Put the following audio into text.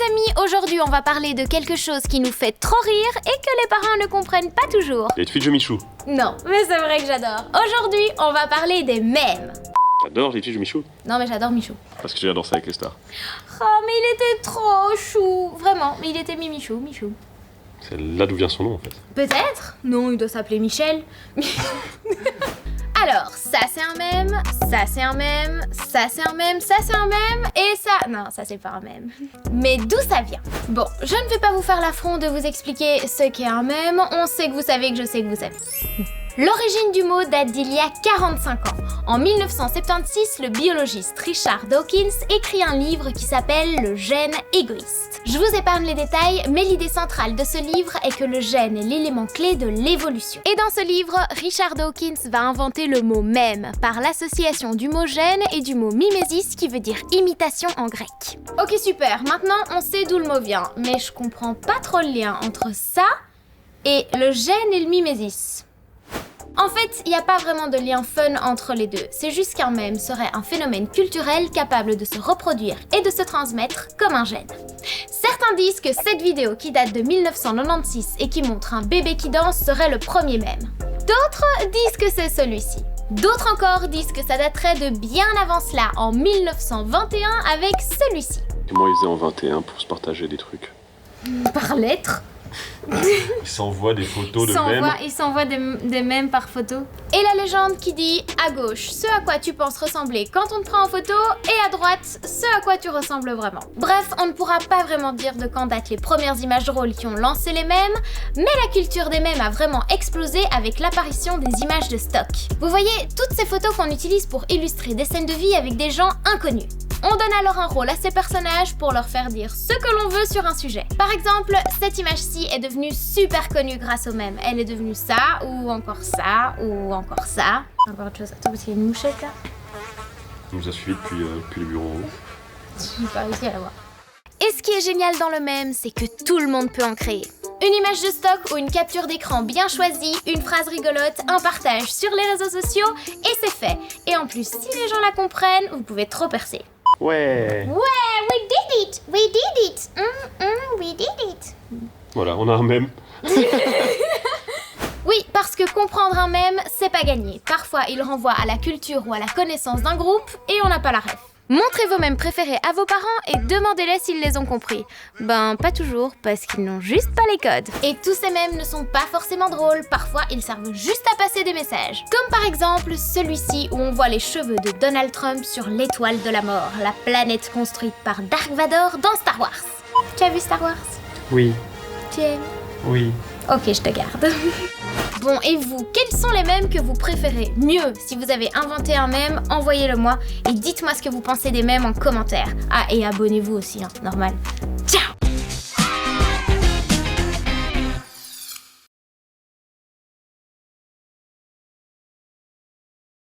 les amis, aujourd'hui on va parler de quelque chose qui nous fait trop rire et que les parents ne comprennent pas toujours. Les tweets de Michou. Non, mais c'est vrai que j'adore. Aujourd'hui, on va parler des mèmes. J'adore les tweets de Michou. Non mais j'adore Michou. Parce que j'ai dansé avec les stars. Oh mais il était trop chou. Vraiment, mais il était Michou. C'est là d'où vient son nom en fait. Peut-être. Non, il doit s'appeler Michel. Alors, ça c'est un mème, ça c'est un mème, ça c'est un mème, ça c'est un mème, et ça... Non, ça c'est pas un mème. Mais d'où ça vient? Bon, je ne vais pas vous faire l'affront de vous expliquer ce qu'est un mème, on sait que vous savez que je sais que vous savez. L'origine du mot date d'il y a 45 ans. En 1976, le biologiste Richard Dawkins écrit un livre qui s'appelle Le gène égoïste. Je vous épargne les détails, mais l'idée centrale de ce livre est que le gène est l'élément clé de l'évolution. Et dans ce livre, Richard Dawkins va inventer le mot mème par l'association du mot gène et du mot mimésis qui veut dire imitation en grec. Ok super, maintenant on sait d'où le mot vient, mais je comprends pas trop le lien entre ça et le gène et le mimésis. En fait, il n'y a pas vraiment de lien fun entre les deux, c'est juste qu'un mème serait un phénomène culturel capable de se reproduire et de se transmettre comme un gène. Certains disent que cette vidéo qui date de 1996 et qui montre un bébé qui danse serait le premier mème. D'autres disent que c'est celui-ci. D'autres encore disent que ça daterait de bien avant cela, en 1921 avec celui-ci. Comment ils faisaient en 21 pour se partager des trucs? Par lettres. Ils s'envoient des photos de mèmes. Ils s'envoient des mèmes par photo. Et la légende qui dit à gauche ce à quoi tu penses ressembler quand on te prend en photo et à droite ce à quoi tu ressembles vraiment. Bref, on ne pourra pas vraiment dire de quand datent les premières images drôles qui ont lancé les mèmes, mais la culture des mèmes a vraiment explosé avec l'apparition des images de stock. Vous voyez, toutes ces photos qu'on utilise pour illustrer des scènes de vie avec des gens inconnus. On donne alors un rôle à ces personnages pour leur faire dire ce que l'on veut sur un sujet. Par exemple, cette image-ci est devenue super connue grâce aux mèmes. Elle est devenue ça, ou encore ça, ou encore ça. Encore autre chose. Attends, parce qu'il y a une mouchette là. On nous a suivis depuis le bureau en haut. Je n'ai pas réussi à la voir. Et ce qui est génial dans le mème, c'est que tout le monde peut en créer. Une image de stock ou une capture d'écran bien choisie, une phrase rigolote, un partage sur les réseaux sociaux, et c'est fait. Et en plus, si les gens la comprennent, vous pouvez trop percer. Ouais. Ouais, we did it! We did it! We did it! Voilà, on a un mème. Oui, parce que comprendre un mème, c'est pas gagné. Parfois, il renvoie à la culture ou à la connaissance d'un groupe et on n'a pas la ref. Montrez vos mèmes préférés à vos parents et demandez-les s'ils les ont compris. Ben, pas toujours, parce qu'ils n'ont juste pas les codes. Et tous ces mèmes ne sont pas forcément drôles, parfois ils servent juste à passer des messages. Comme par exemple celui-ci où on voit les cheveux de Donald Trump sur l'étoile de la mort, la planète construite par Dark Vador dans Star Wars. Tu as vu Star Wars? Oui. Tu aimes? Oui. Ok, je te garde. Bon, et vous, quels sont les mèmes que vous préférez? Mieux, si vous avez inventé un mème, envoyez-le moi et dites-moi ce que vous pensez des mèmes en commentaire. Ah, et abonnez-vous aussi, hein, normal. Ciao!